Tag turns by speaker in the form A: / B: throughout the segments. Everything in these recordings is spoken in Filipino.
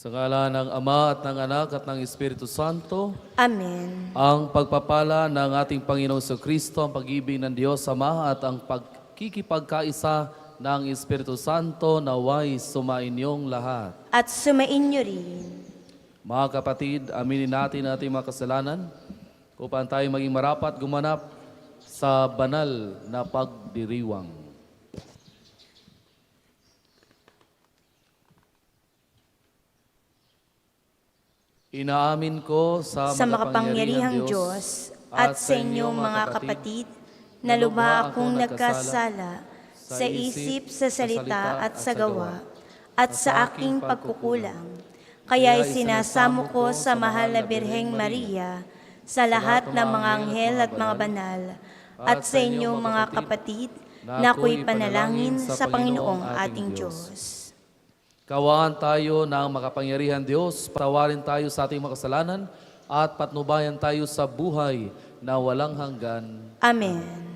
A: Sa ngala ng Ama at ng Anak at ng Espiritu Santo,
B: Amen.
A: ang pagpapala ng ating Panginoong Kristo, ang pag-ibig ng Diyos Ama at ang pagkikipagkaisa ng Espiritu Santo naway sumainyong lahat.
B: At sumainyo rin.
A: Mga kapatid, aminin natin ang ating mga kasalanan upang tayo maging marapat gumanap sa banal na pagdiriwang. Inaamin ko sa
B: makapangyarihang Diyos at sa inyong mga kapatid na lubha akong nagkasala sa isip, sa salita at sa gawa at sa aking pagkukulang. Kaya isinasamo ko sa mahal na Birheng Maria, sa lahat ng mga anghel at mga banal, at sa inyong mga kapatid na ako'y panalangin sa Panginoong ating Diyos.
A: Kaawaan tayo ng makapangyarihan Diyos, patawarin tayo sa ating mga kasalanan at patnubayan tayo sa buhay na walang hanggan.
B: Amen.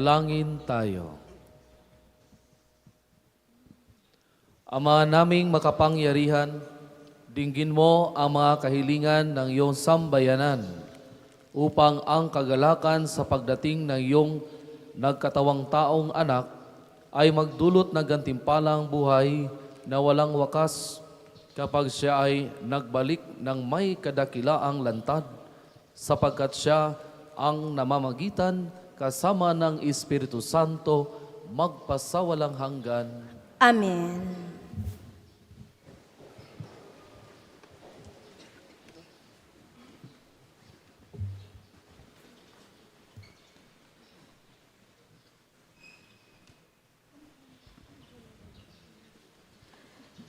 A: Manalangin tayo. Ama naming makapangyarihan, dinggin mo ang mga kahilingan ng iyong sambayanan upang ang kagalakan sa pagdating ng iyong nagkatawang taong anak ay magdulot ng gantimpalang buhay na walang wakas kapag siya ay nagbalik ng may kadakilaang lantad, sapagkat siya ang namamagitan kasama ng Espiritu Santo magpasawalang hanggan.
B: Amen.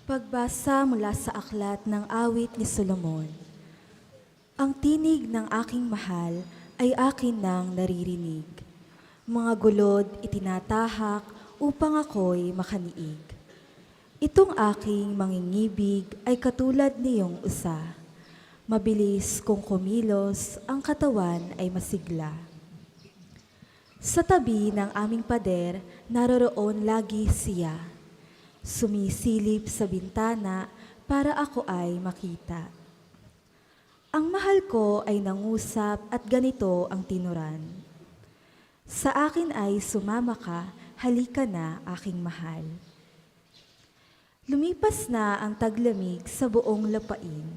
C: Pagbasa mula sa aklat ng awit ni Solomon. Ang tinig ng aking mahal ay akin nang naririnig. Mga gulod itinatahak upang ako'y makaniig. Itong aking mangingibig ay katulad niyong usa. Mabilis kung kumilos, ang katawan ay masigla. Sa tabi ng aming pader, naroroon lagi siya. Sumisilip sa bintana para ako ay makita. Ang mahal ko ay nangusap at ganito ang tinuran. Sa akin ay sumama ka, halika na aking mahal. Lumipas na ang taglamig sa buong lupain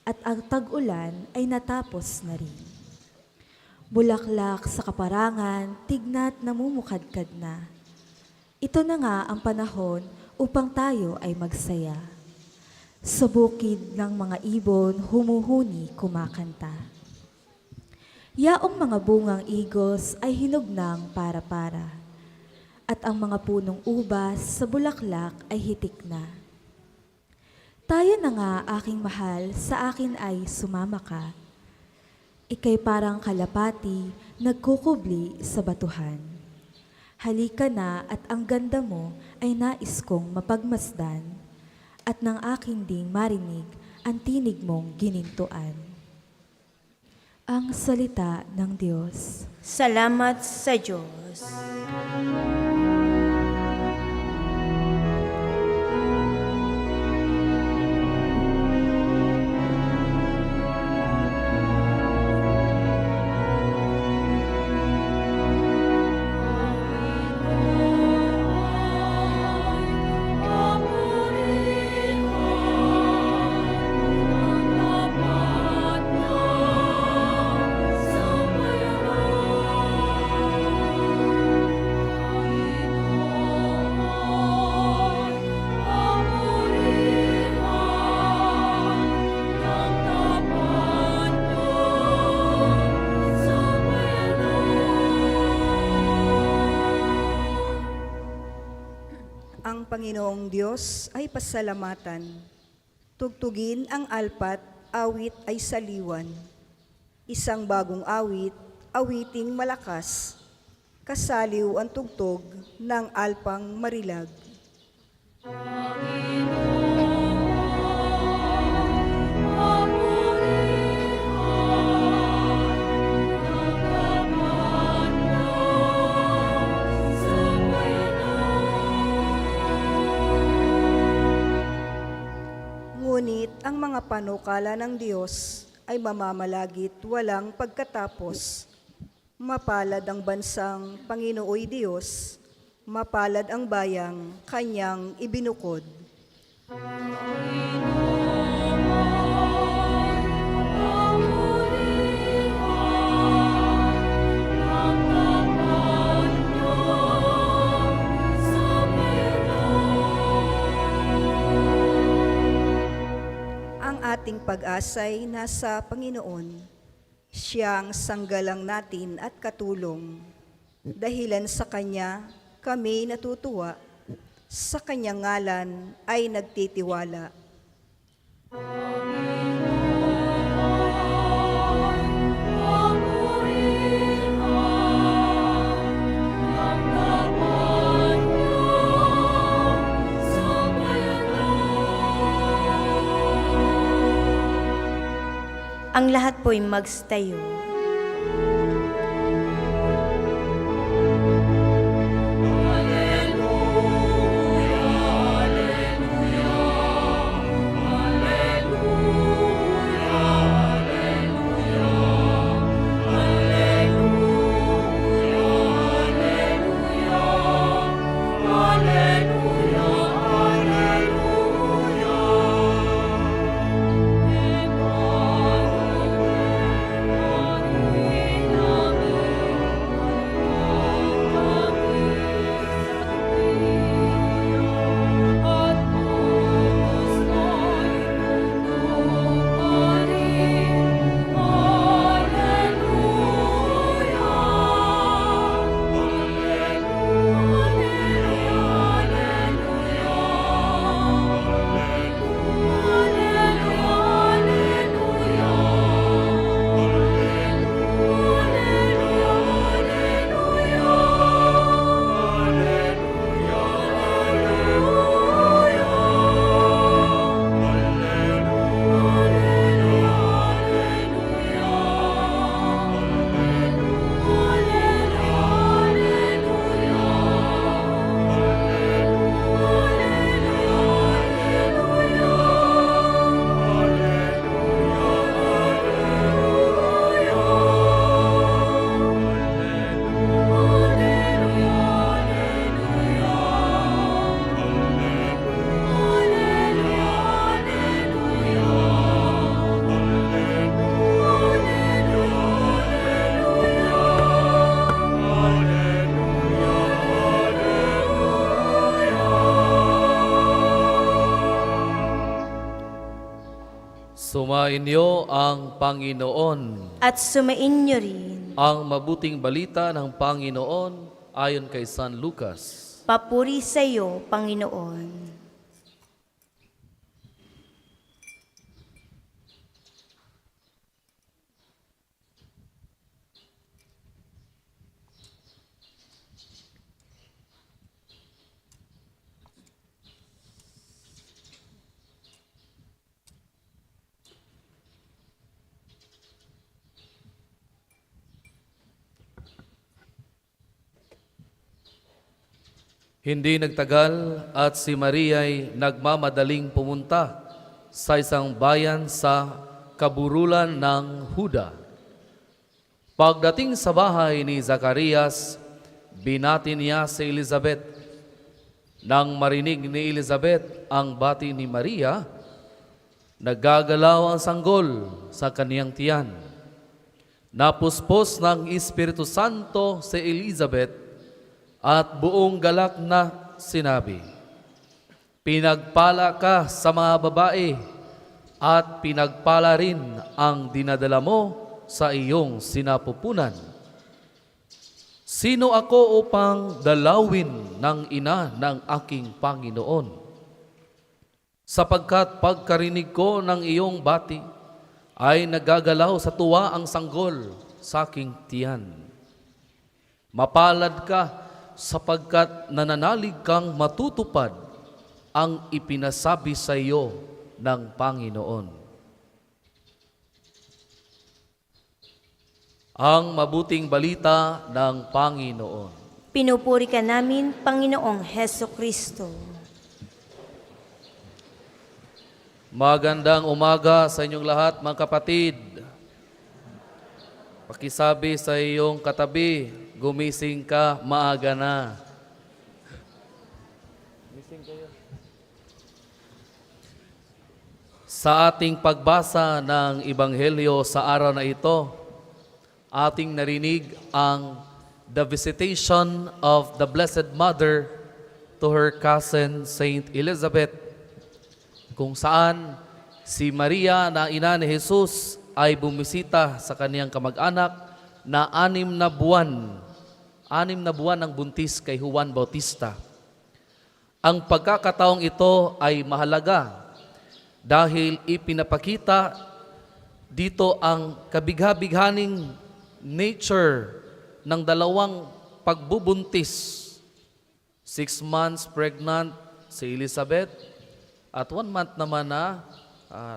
C: at ang tag-ulan ay natapos na rin. Bulaklak sa kaparangan, tignat namumukadkad na. Ito na nga ang panahon upang tayo ay magsaya. Sa bukid ng mga ibon, humuhuni kumakanta. Yaong mga bungang igos ay hinog ng para-para, at ang mga punong ubas sa bulaklak ay hitik na. Tayo na nga, aking mahal, sa akin ay sumama ka. Ika'y parang kalapati, nagkukubli sa batuhan. Halika na at ang ganda mo ay nais kong mapagmasdan at ng aking ding marinig ang tinig mong ginintuan. Ang salita ng Diyos.
B: Salamat sa Diyos.
D: Ang Panginoong Diyos ay pasalamatan. Tugtugin ang alpat, awit ay saliwan. Isang bagong awit, awiting malakas. Kasaliw ang tugtog ng alpang marilag. Ngunit ang mga panukala ng Diyos ay mamamalagit walang pagkatapos. Mapalad ang bansang Panginooy Diyos, mapalad ang bayang kanyang ibinukod. Ating pag-asay nasa Panginoon. Siyang sanggalang natin at katulong. Dahilan sa Kanya, kami natutuwa. Sa Kanyang ngalan ay nagtitiwala.
B: Ang lahat po'y magstayo.
A: Sumainyo ang Panginoon.
B: At sumainyo rin.
A: Ang mabuting balita ng Panginoon ayon kay San Lucas.
B: Papuri sa iyo, Panginoon.
A: Hindi nagtagal at si Maria ay nagmamadaling pumunta sa isang bayan sa kaburulan ng Huda. Pagdating sa bahay ni Zacarias, binati niya si Elizabeth. Nang marinig ni Elizabeth ang bati ni Maria, nagagalaw ang sanggol sa kaniyang tiyan. Napuspos ng Espiritu Santo si Elizabeth at buong galak na sinabi, "Pinagpala ka sa mga babae at pinagpala rin ang dinadala mo sa iyong sinapupunan. Sino ako upang dalawin ng ina ng aking Panginoon? Sapagkat pagkarinig ko ng iyong bati, ay nagagalaw sa tuwa ang sanggol sa aking tiyan. Mapalad ka sapagkat nananalig kang matutupad ang ipinasabi sa iyo ng Panginoon." Ang mabuting balita ng Panginoon.
B: Pinupuri ka namin, Panginoong Heso Kristo.
A: Magandang umaga sa inyong lahat, mga kapatid. Pakisabi sa iyong katabi, gumising ka, maaga na. Sa ating pagbasa ng Ebanghelyo sa araw na ito, ating narinig ang the visitation of the Blessed Mother to her cousin Saint Elizabeth, kung saan si Maria na ina ni Jesus ay bumisita sa kaniyang kamag-anak na 6 na buwan ng buntis kay Juan Bautista. Ang pagkakataong ito ay mahalaga dahil ipinapakita dito ang kabigha-bighaning nature ng dalawang pagbubuntis. 6 months pregnant si Elizabeth at 1 month naman na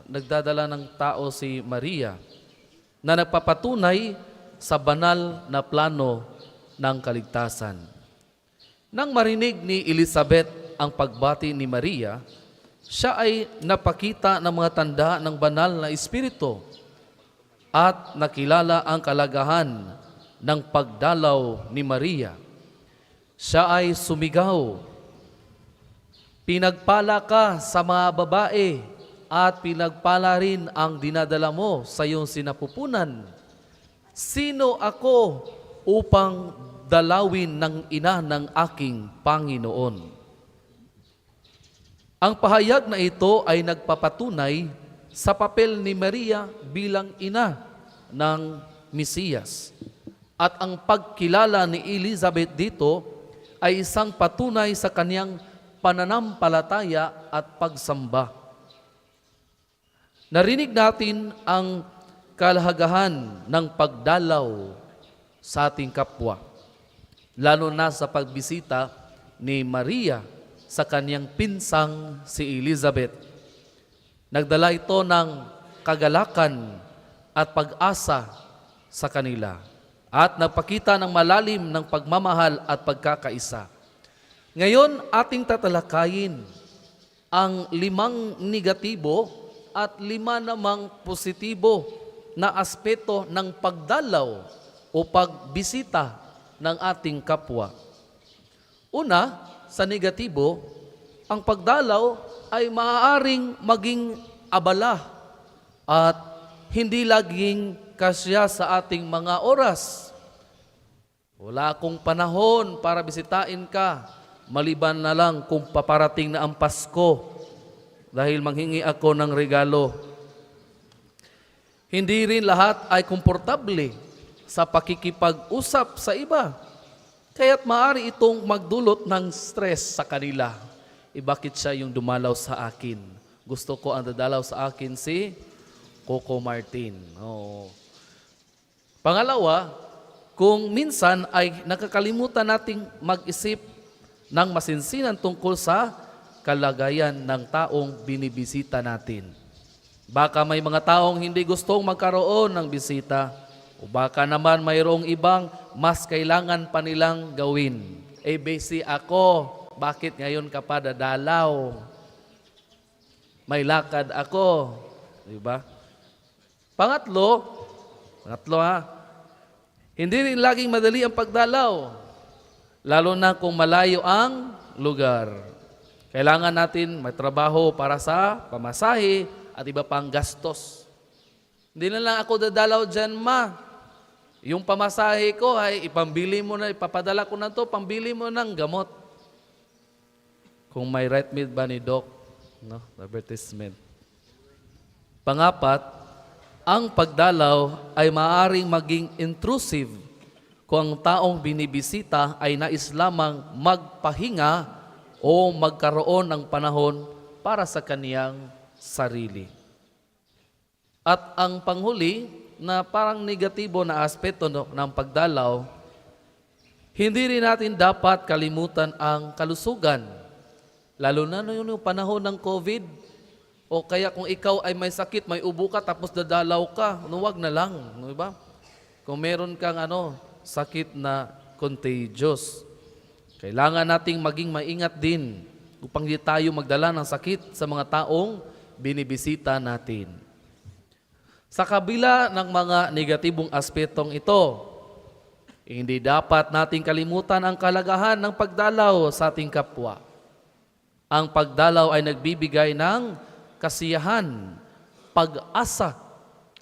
A: nagdadala ng tao si Maria na nagpapatunay sa banal na plano ng kaligtasan. Nang marinig ni Elizabeth ang pagbati ni Maria, siya ay napakita ng mga tanda ng banal na Espiritu at nakilala ang kalagahan ng pagdalaw ni Maria. Siya ay sumigaw, "Pinagpala ka sa mga babae at pinagpala rin ang dinadala mo sa iyong sinapupunan. Sino ako upang dalawin ng ina ng aking Panginoon?" Ang pahayag na ito ay nagpapatunay sa papel ni Maria bilang ina ng Mesiyas. At ang pagkilala ni Elizabeth dito ay isang patunay sa kaniyang pananampalataya at pagsamba. Narinig natin ang kalahagahan ng pagdalaw sa ating kapwa, lalo na sa pagbisita ni Maria sa kaniyang pinsang si Elizabeth. Nagdala ito ng kagalakan at pag-asa sa kanila at nagpakita ng malalim ng pagmamahal at pagkakaisa. Ngayon, ating tatalakayin ang 5 negatibo at 5 namang positibo na aspeto ng pagdalaw o pagbisita ng ating kapwa. Una, sa negatibo, ang pagdalaw ay maaaring maging abala at hindi laging kasya sa ating mga oras. Wala akong panahon para bisitain ka, maliban na lang kung paparating na ang Pasko dahil manghingi ako ng regalo. Hindi rin lahat ay komportable sa pakikipag-usap sa iba. Kaya't maaari itong magdulot ng stress sa kanila. Bakit siya yung dumalaw sa akin? Gusto ko ang dadalaw sa akin si Coco Martin. Oo. Pangalawa, kung minsan ay nakakalimutan nating mag-isip ng masinsinan tungkol sa kalagayan ng taong binibisita natin. Baka may mga taong hindi gustong magkaroon ng bisita o baka naman mayroong ibang mas kailangan pa nilang gawin. Busy ako, bakit ngayon ka pa dadalaw? May lakad ako. Diba? Pangatlo ha, hindi rin laging madali ang pagdalaw, lalo na kung malayo ang lugar. Kailangan natin may trabaho para sa pamasahe at iba pang gastos. Hindi na lang ako dadalaw dyan, ma. Yung pamasahe ko ay ipambili mo na, ipapadala ko na to, pambili mo ng gamot. Kung may right mid ba ni Doc, no? Advertisement. Pangapat, ang pagdalaw ay maaaring maging intrusive kung ang taong binibisita ay nais lamang magpahinga o magkaroon ng panahon para sa kaniyang sarili. At ang panghuli na parang negatibo na aspeto ng pagdalaw, hindi rin natin dapat kalimutan ang kalusugan. Lalo na yung panahon ng COVID, o kaya kung ikaw ay may sakit, may ubo ka, tapos dadalaw ka, huwag na lang. Diba? Kung meron kang sakit na contagious, kailangan nating maging maingat din upang di tayo magdala ng sakit sa mga taong binibisita natin. Sa kabila ng mga negatibong aspetong ito, hindi dapat nating kalimutan ang kalagahan ng pagdalaw sa ating kapwa. Ang pagdalaw ay nagbibigay ng kasiyahan, pag-asa,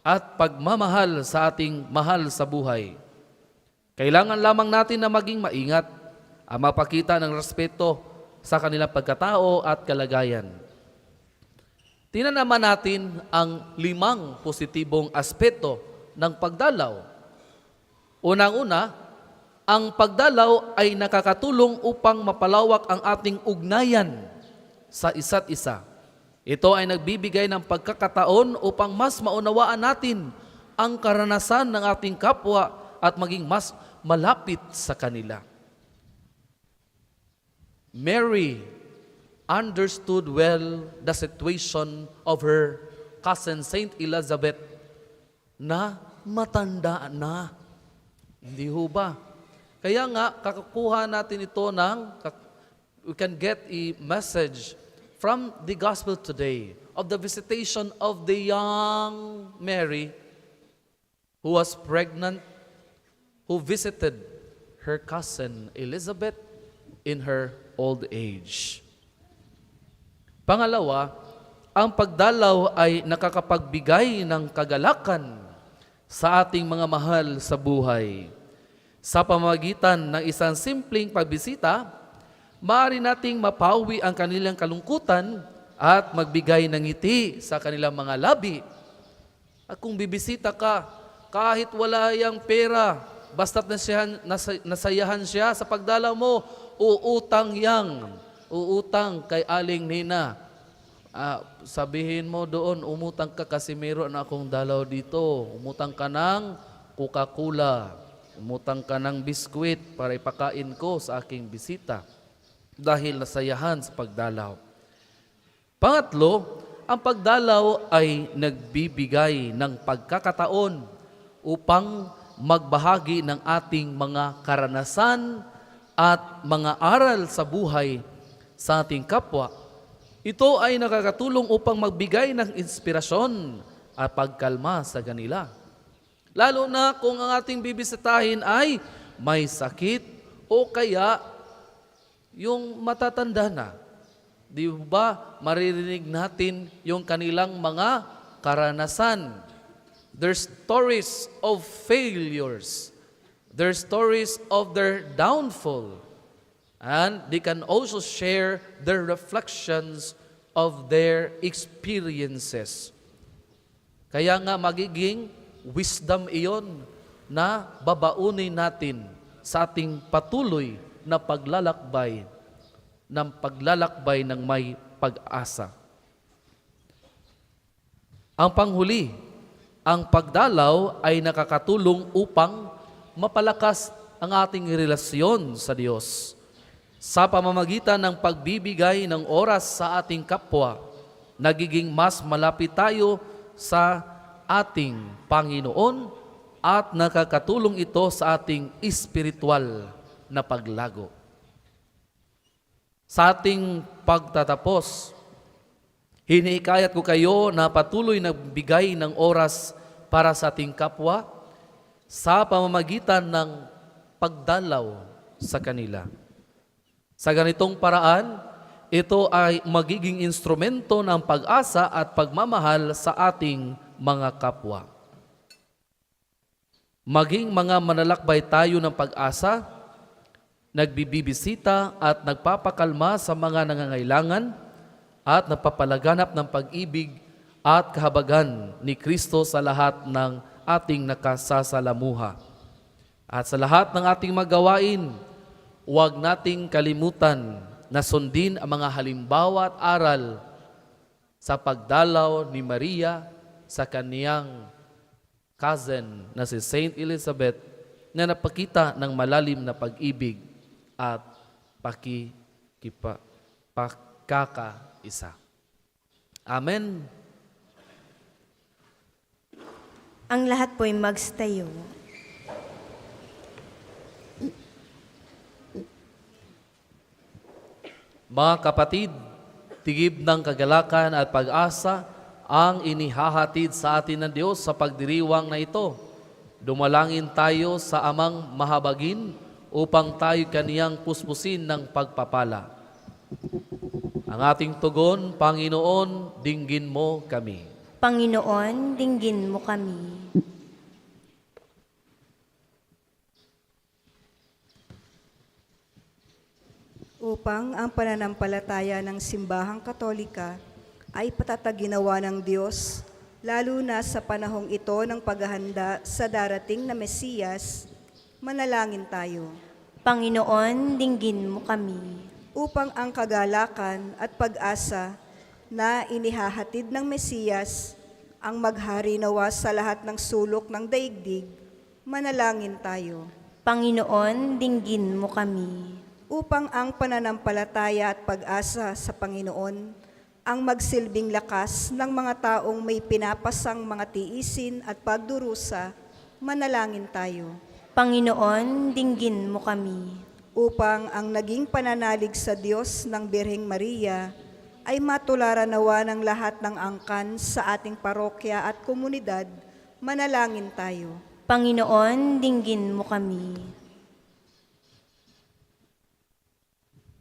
A: at pagmamahal sa ating mahal sa buhay. Kailangan lamang natin na maging maingat ang mapakita ng respeto sa kanilang pagkatao at kalagayan. Tingnan naman natin ang 5 positibong aspeto ng pagdalaw. Unang-una, ang pagdalaw ay nakakatulong upang mapalawak ang ating ugnayan sa isa't isa. Ito ay nagbibigay ng pagkakataon upang mas maunawaan natin ang karanasan ng ating kapwa at maging mas malapit sa kanila. Mary understood well the situation of her cousin Saint Elizabeth na matanda na. Hindi ho ba? Kaya nga, kakakuha natin ito we can get a message from the gospel today of the visitation of the young Mary who was pregnant, who visited her cousin Elizabeth in her old age. Pangalawa, ang pagdalaw ay nakakapagbigay ng kagalakan sa ating mga mahal sa buhay. Sa pamamagitan ng isang simpleng pagbisita, maaari nating mapawi ang kanilang kalungkutan at magbigay ng ngiti sa kanilang mga labi. At kung bibisita ka, kahit wala yang pera, basta't nasayahan siya sa pagdalaw mo, uutang kay Aling Nina. Sabihin mo doon, umutang ka kasi meron akong dalaw dito. Umutang ka ng Coca-Cola. Umutang ka ng biskwit para ipakain ko sa aking bisita. Dahil nasayahan sa pagdalaw. Pangatlo, ang pagdalaw ay nagbibigay ng pagkakataon upang magbahagi ng ating mga karanasan at mga aral sa buhay sa ating kapwa. Ito ay nakakatulong upang magbigay ng inspirasyon at pagkalma sa kanila. Lalo na kung ang ating bibisitahin ay may sakit o kaya yung matatanda na. Di ba maririnig natin yung kanilang mga karanasan. Their stories of failures. Their stories of their downfall. And they can also share their reflections of their experiences. Kaya nga magiging wisdom iyon na babaunin natin sa ating patuloy na paglalakbay ng may pag-asa. Ang panghuli, ang pagdalaw ay nakakatulong upang mapalakas ang ating relasyon sa Diyos sa pamamagitan ng pagbibigay ng oras sa ating kapwa. Nagiging mas malapit tayo sa ating Panginoon at nakakatulong ito sa ating espiritual na paglago. Sa ating pagtatapos, hinihikayat ko kayo na patuloy na bigay ng oras para sa ating kapwa sa pamamagitan ng pagdalaw sa kanila. Sa ganitong paraan, ito ay magiging instrumento ng pag-asa at pagmamahal sa ating mga kapwa. Maging mga manlalakbay tayo ng pag-asa, nagbibibisita at nagpapakalma sa mga nangangailangan at nagpapalaganap ng pag-ibig at kahabagan ni Kristo sa lahat ng ating nakasasalamuha. At sa lahat ng ating magawain, huwag nating kalimutan na sundin ang mga halimbawa at aral sa pagdalaw ni Maria sa kaniyang cousin na si Saint Elizabeth na napakita ng malalim na pag-ibig at pagkakaisa. Amen.
B: Ang lahat po'y magstayo.
A: Mga kapatid, tigib ng kagalakan at pag-asa ang inihahatid sa atin ng Diyos sa pagdiriwang na ito. Dumalangin tayo sa Amang Mahabagin upang tayo kaniyang puspusin ng pagpapala. Ang ating tugon, Panginoon, dinggin mo kami.
B: Panginoon, dinggin mo kami.
D: Upang ang pananampalataya ng Simbahang Katolika ay patataginawa ng Diyos, lalo na sa panahong ito ng paghahanda sa darating na Mesiyas, manalangin tayo.
B: Panginoon, dinggin mo kami.
D: Upang ang kagalakan at pag-asa na inihahatid ng Mesiyas ang maghari nawa sa lahat ng sulok ng daigdig, manalangin tayo.
B: Panginoon, dinggin mo kami.
D: Upang ang pananampalataya at pag-asa sa Panginoon ang magsilbing lakas ng mga taong may pinapasang mga tiisin at pagdurusa, manalangin tayo.
B: Panginoon, dinggin mo kami.
D: Upang ang naging pananalig sa Diyos ng Birheng Maria ay matularan nawa ng lahat ng angkan sa ating parokya at komunidad, manalangin tayo.
B: Panginoon, dinggin mo kami.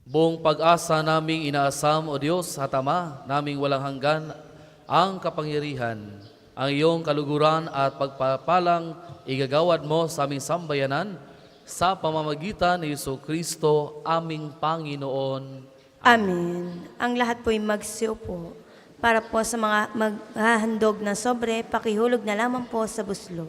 A: Buong pag-asa naming inaasam, O Diyos at Ama, naming walang hanggan ang kapangyarihan, ang iyong kaluguran at pagpapalang igagawad mo sa aming sambayanan sa pamamagitan ni Jesucristo, aming Panginoon.
B: Amen. Ang lahat po'y magsiupo. Para po sa mga maghahandog na sobre, pakihulog na lamang po sa buslo.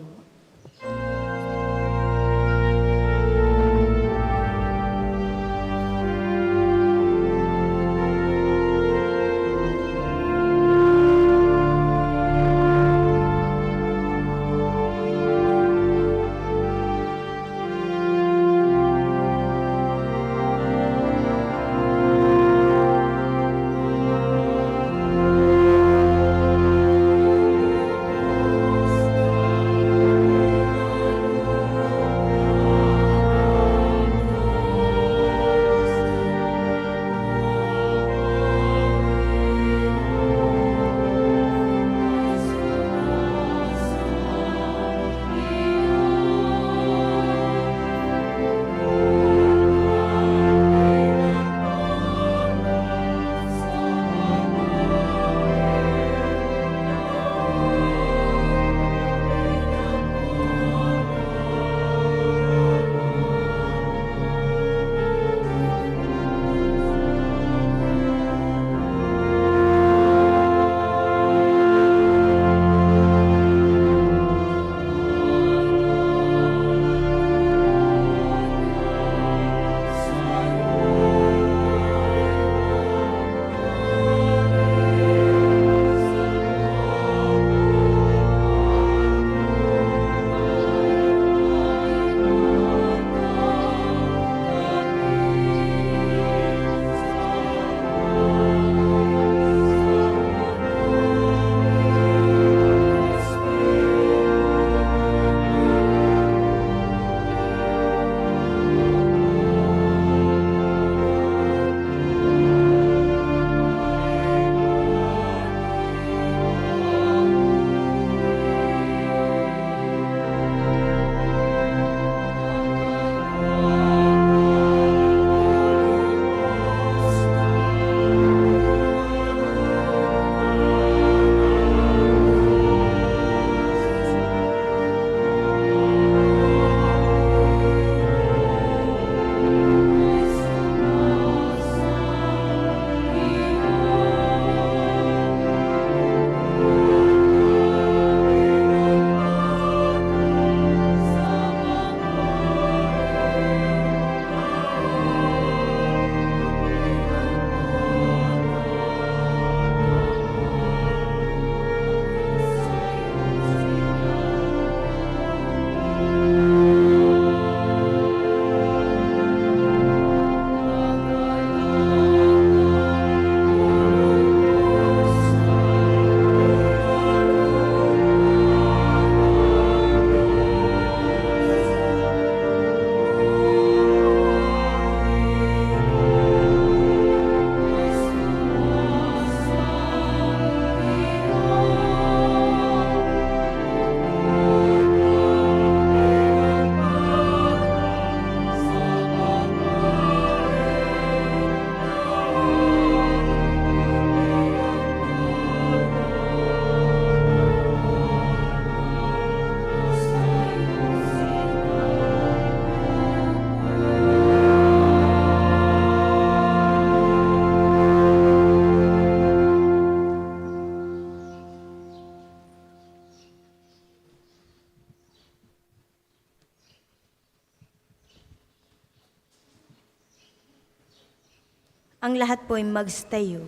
B: Ang lahat po ay magstayo.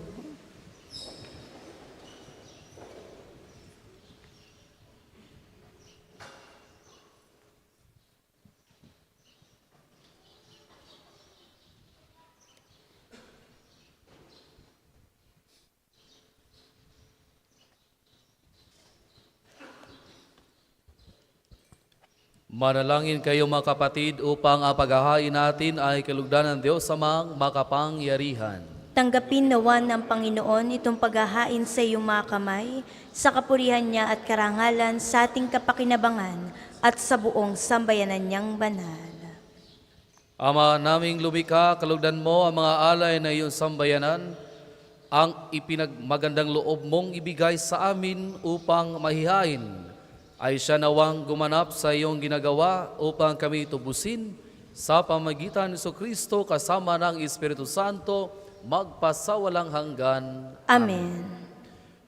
A: Manalangin kayo mga kapatid upang ang paghahain natin ay kalugdan ng Diyos Amang makapangyarihan.
B: Tanggapin nawa ng Panginoon itong paghahain sa iyong mga kamay, sa kapurihan niya at karangalan sa ating kapakinabangan at sa buong sambayanan niyang banal.
A: Ama naming lumikha, kalugdan mo ang mga alay na iyong sambayanan, ang ipinagmagandang loob mong ibigay sa amin upang mahihain, ay siya nawang gumanap sa iyong ginagawa upang kami tubusin sa pamagitan ni Kristo kasama ng Espiritu Santo magpasawalang hanggan.
B: Amen.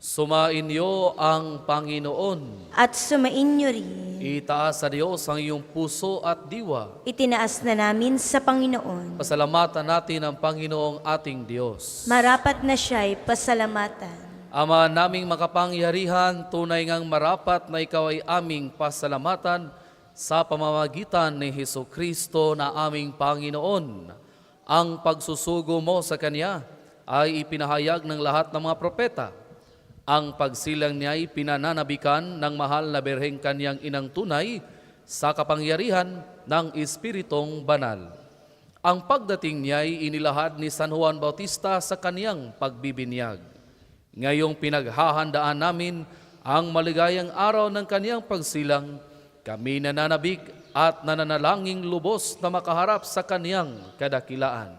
A: Sumain niyo ang Panginoon.
B: At sumain niyo rin.
A: Itaas sa Diyos ang iyong puso at diwa.
B: Itinaas na namin sa Panginoon.
A: Pasalamatan natin ang Panginoong ating Diyos.
B: Marapat na siya'y pasalamatan.
A: Ama naming makapangyarihan, tunay ngang marapat na ikaw ay aming pasalamatan sa pamamagitan ni Hesus Kristo na aming Panginoon. Ang pagsusugo mo sa Kanya ay ipinahayag ng lahat ng mga propeta. Ang pagsilang niya ay pinananabikan ng mahal na Birheng Kanyang inang tunay sa kapangyarihan ng Espiritong Banal. Ang pagdating niya ay inilahad ni San Juan Bautista sa kaniyang pagbibinyag. Ngayong pinaghahandaan namin ang maligayang araw ng kaniyang pagsilang, kami nananabik at nananalangin lubos na makaharap sa kaniyang kadakilaan.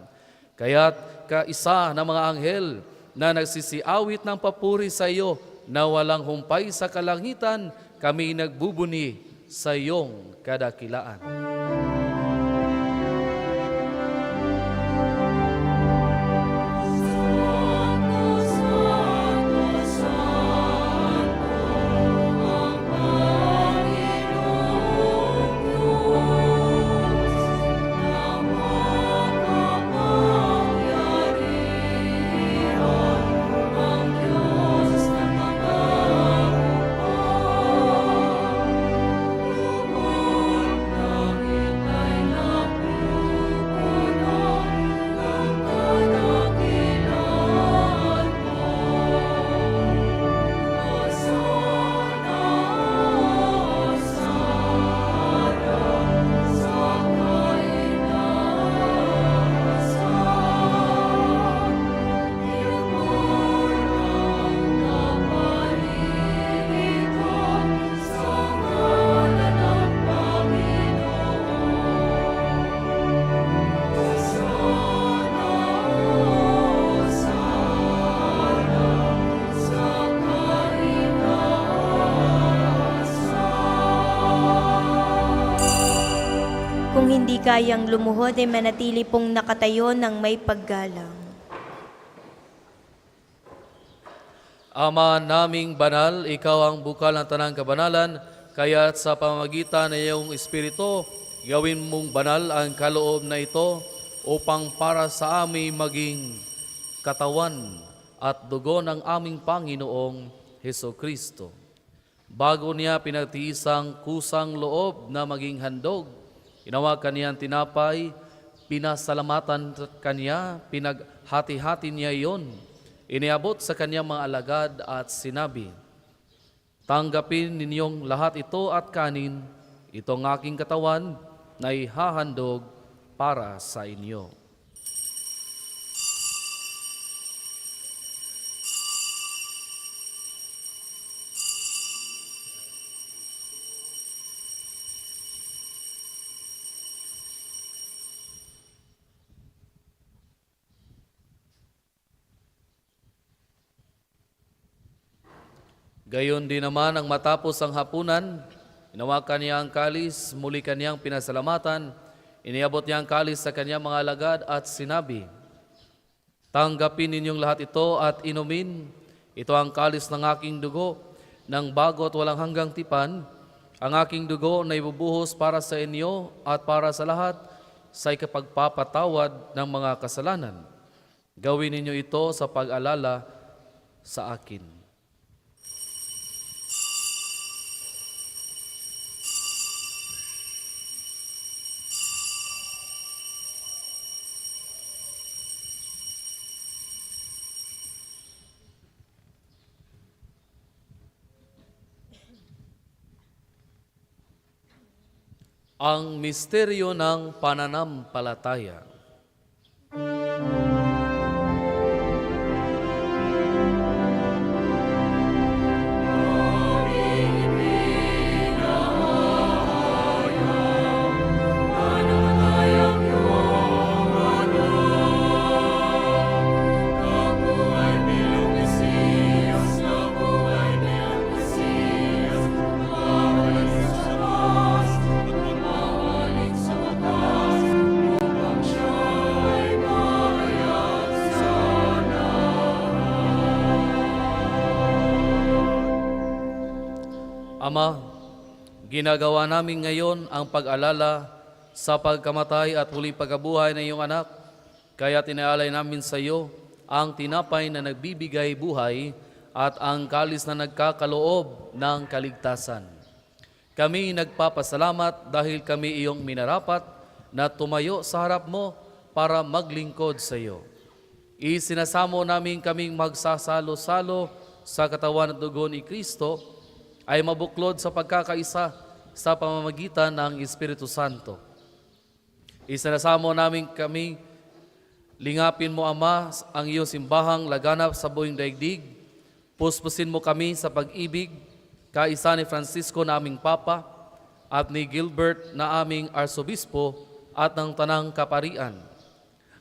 A: Kaya't kaisa ng mga anghel na nagsisiawit ng papuri sa iyo na walang humpay sa kalangitan, kami nagbubuni sa iyong kadakilaan.
B: Kung hindi kayang lumuhod ay manatili pong nakatayo ng may paggalang.
A: Ama naming banal, ikaw ang bukal ng tanang kabanalan, kaya't sa pamamagitan ng iyong Espiritu, gawin mong banal ang kaloob na ito upang para sa amin maging katawan at dugo ng aming Panginoong Hesus Kristo. Bago niya pinagtiisang kusang loob na maging handog, ginawa kaniyang tinapay, pinasalamatan kaniya, pinaghati-hati niya iyon, iniabot sa kanyang mga alagad at sinabi, "Tanggapin ninyong lahat ito at kanin, itong aking katawan na ihahandog para sa inyo." Gayon din naman ang matapos ang hapunan, inawakan niya ang kalis, muli kaniyang pinasalamatan, iniabot niya ang kalis sa kanyang mga alagad at sinabi, "Tanggapin ninyong lahat ito at inumin, ito ang kalis ng aking dugo, ng bago at walang hanggang tipan, ang aking dugo na ibubuhos para sa inyo at para sa lahat sa ikapagpapatawad ng mga kasalanan. Gawin ninyo ito sa pag-alala sa akin. Ang misteryo ng pananampalataya. Ama, ginagawa namin ngayon ang pag-alala sa pagkamatay at huling pagkabuhay ng iyong anak, kaya tinaalay namin sa iyo ang tinapay na nagbibigay buhay at ang kalis na nagkakaloob ng kaligtasan. Kami nagpapasalamat dahil kami iyong minarapat na tumayo sa harap mo para maglingkod sa iyo. Isinasamo namin kaming magsasalo-salo sa katawan at dugo ni Kristo ay mabuklod sa pagkakaisa sa pamamagitan ng Espiritu Santo. Isinasamo namin kami, lingapin mo, Ama, ang iyong simbahang laganap sa buong daigdig. Puspusin mo kami sa pag-ibig, kaisa ni Francisco na aming Papa at ni Gilbert na aming Arsobispo at ng Tanang Kaparian.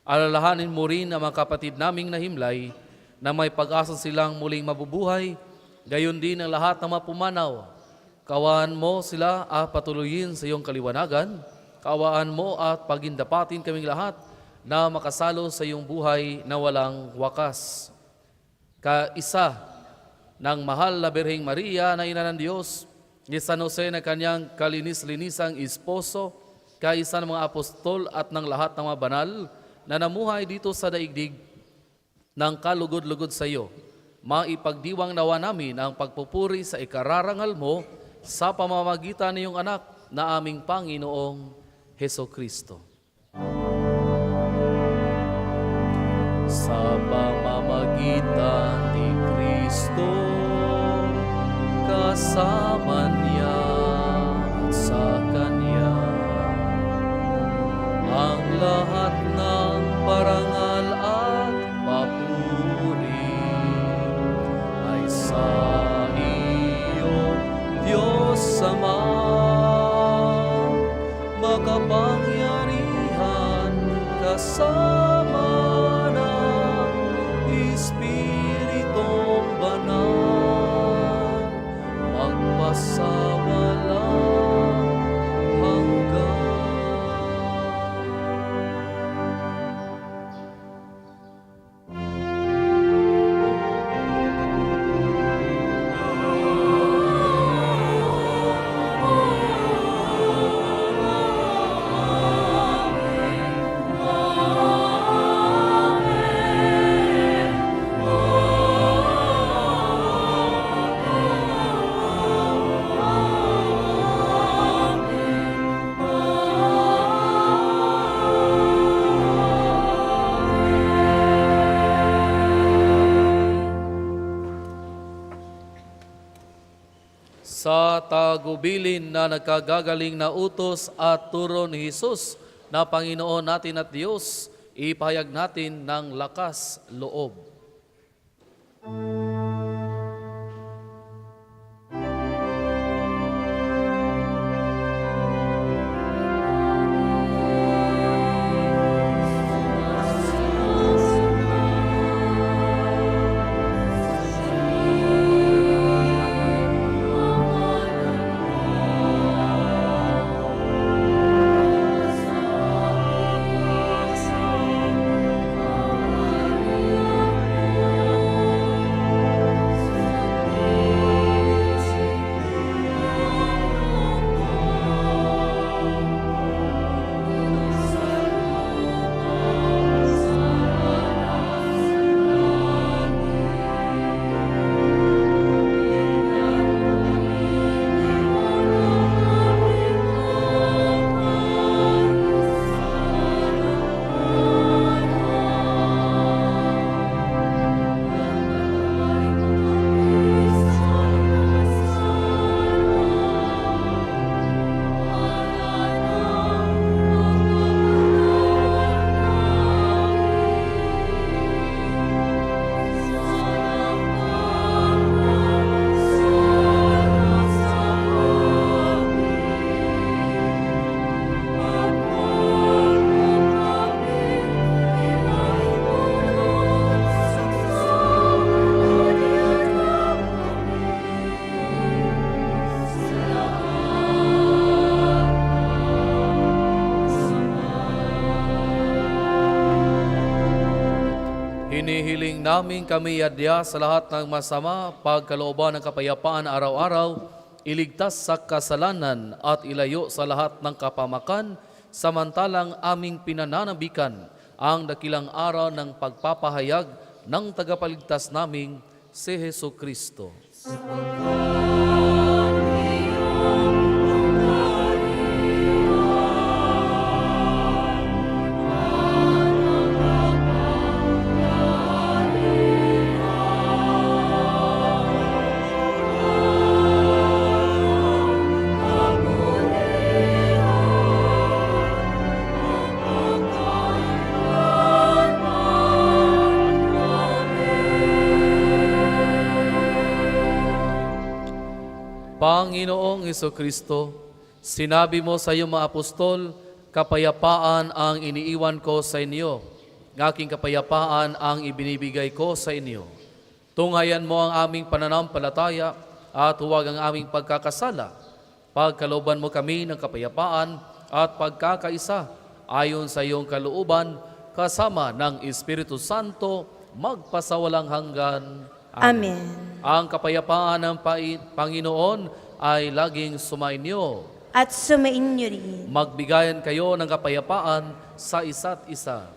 A: Alalahanin mo rin ang mga kapatid naming nahimlay na may pag-asa silang muling mabubuhay, gayon din ang lahat ng mapumanaw. Kawaan mo sila at patuloyin sa iyong kaliwanagan. Kawaan mo at pagindapatin kaming lahat na makasalo sa iyong buhay na walang wakas. Kaisa ng mahal na Birheng Maria na Ina ng Diyos, ni San Jose na kanyang kalinis-linisang esposo, kaisa ng mga apostol at ng lahat ng mga banal na namuhay dito sa daigdig ng kalugod-lugod sa iyo. Maipagdiwang nawa namin ang pagpupuri sa ikararangal mo sa pamamagitan ng iyong anak na aming Panginoong Hesukristo. Sa pamamagitan ni Kristo, kasama niya at sa Kanya, ang lahat ng parangal at papuri ay sa iyo, Diyos Ama, makapangyarihan kasama ng Espiritong Banal, magpasawalang hanggan. Sa tagubilin na nagkagagaling na utos at turo ni Jesus na Panginoon natin at Diyos, ipahayag natin ng lakas loob. Hinihiling namin kami adya sa lahat ng masama, pagkalooban ng kapayapaan araw-araw, iligtas sa kasalanan at ilayo sa lahat ng kapamakan, samantalang aming pinananabikan ang dakilang araw ng pagpapahayag ng tagapagligtas naming si Hesu Kristo. Panginoong Jesucristo, sinabi mo sa iyong mga apostol, kapayapaan ang iniiwan ko sa inyo, ngaking kapayapaan ang ibinibigay ko sa inyo. Tunghayan mo ang aming pananampalataya at huwag ang aming pagkakasala. Pagkalooban mo kami ng kapayapaan at pagkakaisa ayon sa iyong kalooban, kasama ng Espiritu Santo, magpasawalang hanggan.
B: Amen.
A: Ang kapayapaan ng Panginoon ay laging sumainyo.
B: At sumainyo rin.
A: Magbigayan kayo ng kapayapaan sa isa't isa.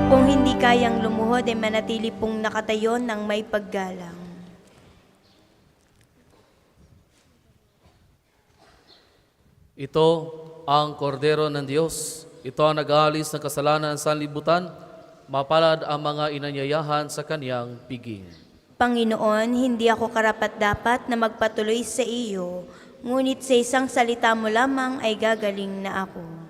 B: Kung hindi kayang lumuhod ay manatili pong nakatayo ng may paggalang.
A: Ito ang kordero ng Diyos. Ito ang nag-aalis ng kasalanan sa libutan. Mapalad ang mga inanyayahan sa kaniyang piging.
B: Panginoon, hindi ako karapat-dapat na magpatuloy sa iyo, ngunit sa isang salita mo lamang ay gagaling na ako.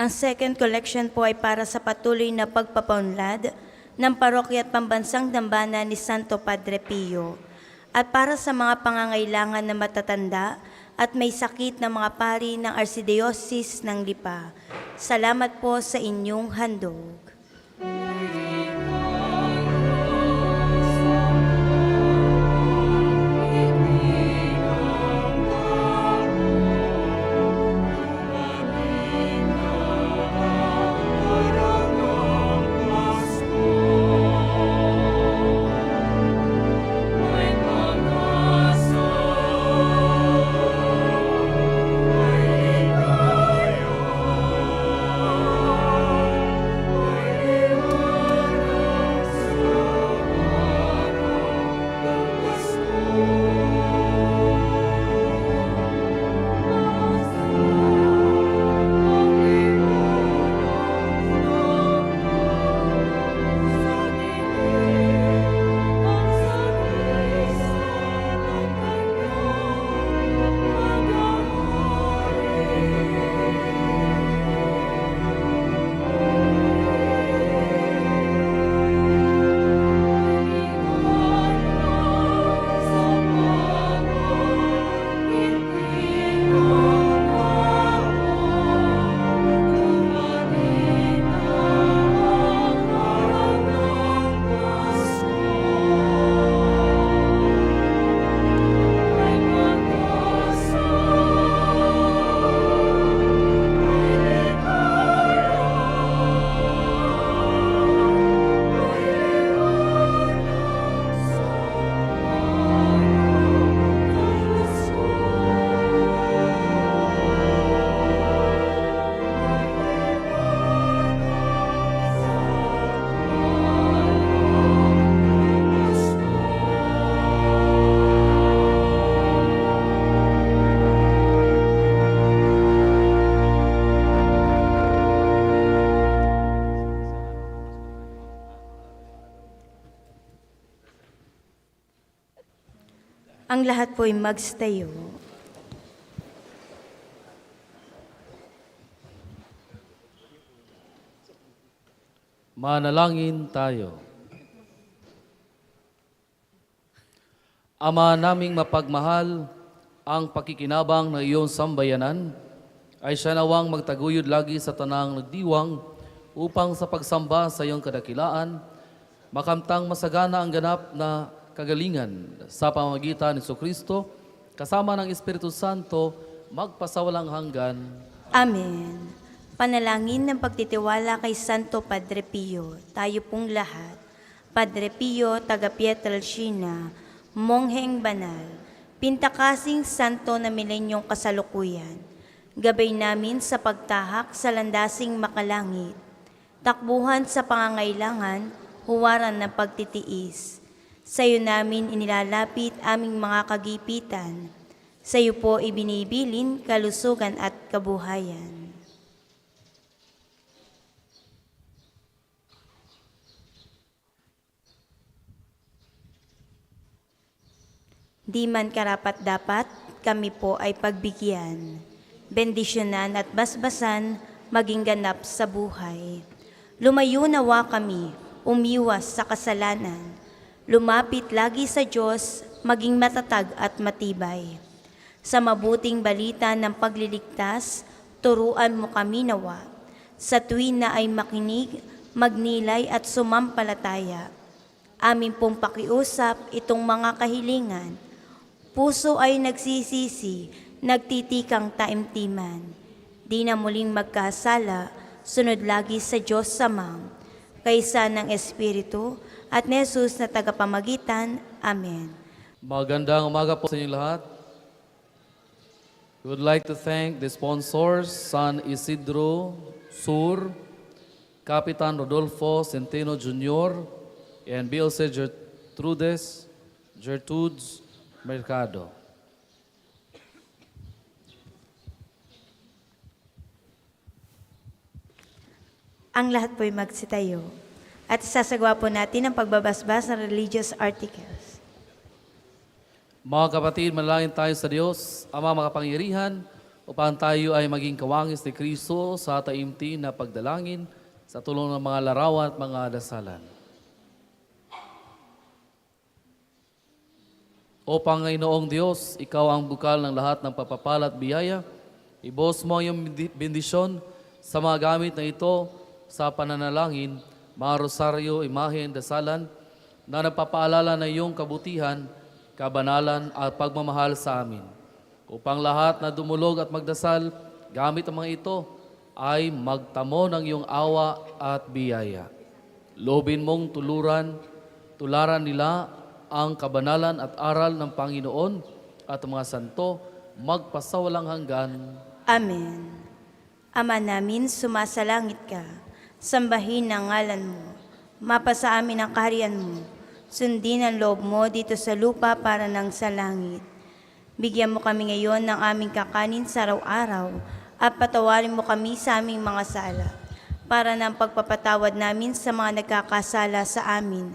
B: Ang second collection po ay para sa patuloy na pagpapaunlad ng parokya at pambansang dambana ni Santo Padre Pio at para sa mga pangangailangan na matatanda at may sakit na mga pari ng Archdiocese ng Lipa. Salamat po sa inyong handog. Ang lahat po ay magstayo.
A: Manalangin tayo. Ama naming mapagmahal, ang pakikinabang ng iyong sambayanan ay siya nawang magtaguyod lagi sa tanang nagdiwang upang sa pagsamba sa iyong kadakilaan, makamtang masagana ang ganap na kagalingan sa pamamagitan ni Kristo kasama ng Espiritu Santo magpasawalang hanggan.
B: Amen. Panalangin ng pagtitiwala kay Santo Padre Pio, tayo pong lahat. Padre Pio, taga Pietrelcina, Mongheng Banal, pintakasing santo na milenyong kasalukuyan, gabay namin sa pagtahak sa landasing makalangit, takbuhan sa pangangailangan, huwaran ng pagtitiis. Sa iyo namin inilalapit aming mga kagipitan. Sa iyo po ibinibilin kalusugan at kabuhayan. Di man karapat-dapat, kami po ay pagbigyan, bendisyonan at basbasan maging ganap sa buhay. Lumayo nawa kami, umiwas sa kasalanan, lumapit lagi sa Diyos, maging matatag at matibay. Sa mabuting balita ng pagliligtas, turuan mo kami nawa. Sa tuwin na ay makinig, magnilay at sumampalataya. Amin pong pakiusap itong mga kahilingan. Puso ay nagsisisi, nagtitikang taimtiman. Di na muling magkasala, sunod lagi sa Diyos Samang, kaysa ng Espiritu at ni Jesus na tagapamagitan. Amen.
A: Magandang umaga po sa inyong lahat. We would like to thank the sponsors, San Isidro Sur, Kapitan Rodolfo Centeno Jr., and BLC Gertrudes Mercado.
B: Ang lahat po'y magsitayo at sasagawa po natin ang pagbabasbas ng religious articles.
A: Mga kapatid, manalangin tayo sa Diyos, Ama makapangyarihan, upang tayo ay maging kawangis ni Kristo sa taimtim na pagdalangin sa tulong ng mga larawan at mga dasalan. O Panginoong Diyos, Ikaw ang bukal ng lahat ng papapala at biyaya. Ibos mo ang iyong bendisyon sa mga gamit na ito sa pananalangin, mga rosaryo, imahen, dasalan, na nagpapaalala na iyong kabutihan, kabanalan at pagmamahal sa amin. Upang lahat na dumulog at magdasal, gamit ang mga ito, ay magtamo ng iyong awa at biyaya. Loobin mong tularan nila ang kabanalan at aral ng Panginoon at ang mga santo, magpasawalang hanggan.
B: Amen. Ama namin, sumasalangit ka. Sambahin ang ngalan mo. Mapasa amin ang kaharian mo. Sundin ang loob mo dito sa lupa para nang sa langit. Bigyan mo kami ngayon ng aming kakanin sa araw-araw at patawarin mo kami sa aming mga sala para ng pagpapatawad namin sa mga nagkakasala sa amin.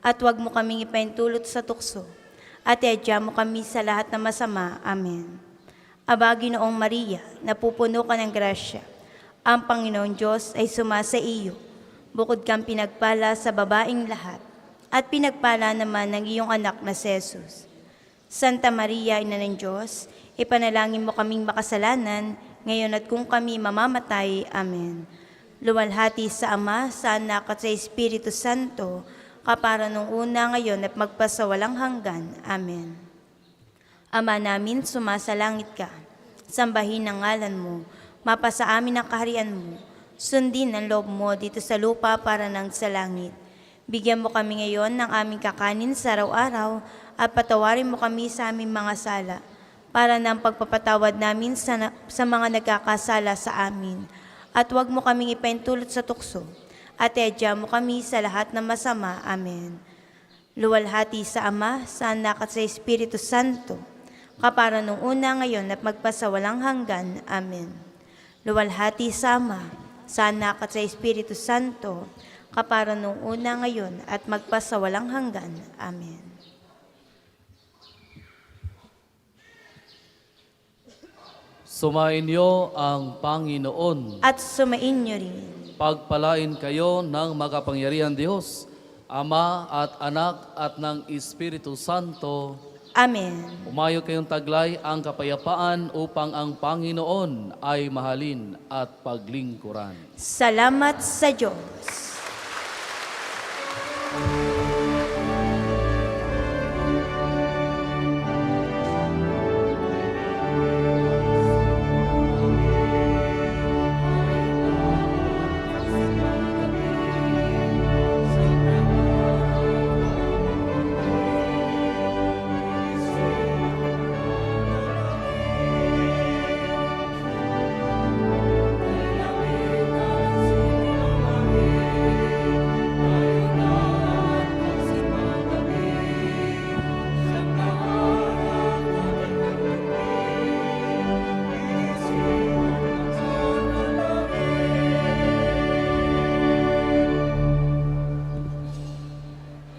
B: At huwag mo kaming ipaintulot sa tukso at iadya mo kami sa lahat ng masama. Amen. Aba, Ginoong Maria, napupuno ka ng grasya. Ang Panginoon Diyos ay sumasa iyo. Bukod kang pinagpala sa babaing lahat at pinagpala naman ng iyong anak na si Jesus. Santa Maria, Ina ng Diyos, ipanalangin mo kaming makasalanan, ngayon at kung kami mamamatay. Amen. Luwalhati sa Ama, sa Anak at sa Espiritu Santo, kapara nung una, ngayon at magpasawalang hanggan. Amen. Ama namin, sumasalangit ka. Sambahin ang ngalan mo. Mapasa amin ang kaharian mo. Sundin ang loob mo dito sa lupa para nang sa langit. Bigyan mo kami ngayon ng aming kakanin sa araw-araw at patawarin mo kami sa aming mga sala para ng pagpapatawad namin sa mga nagkakasala sa amin. At huwag mo kaming ipaintulot sa tukso at iadya mo kami sa lahat ng masama. Amen. Luwalhati sa Ama, sa Anak at sa Espiritu Santo, kapara nung una, ngayon at magpasawalang hanggan. Amen. Luwalhati sa Ama, sa Anak at sa Espiritu Santo, kapara nung una, ngayon at magpasawalang hanggan. Amen.
A: Sumainyo ang Panginoon.
B: At sumain niyo rin.
A: Pagpalain kayo ng makapangyarihan Diyos, Ama at Anak at ng Espiritu Santo.
B: Amen.
A: Umayo kayong taglay ang kapayapaan upang ang Panginoon ay mahalin at paglingkuran.
B: Salamat sa Diyos.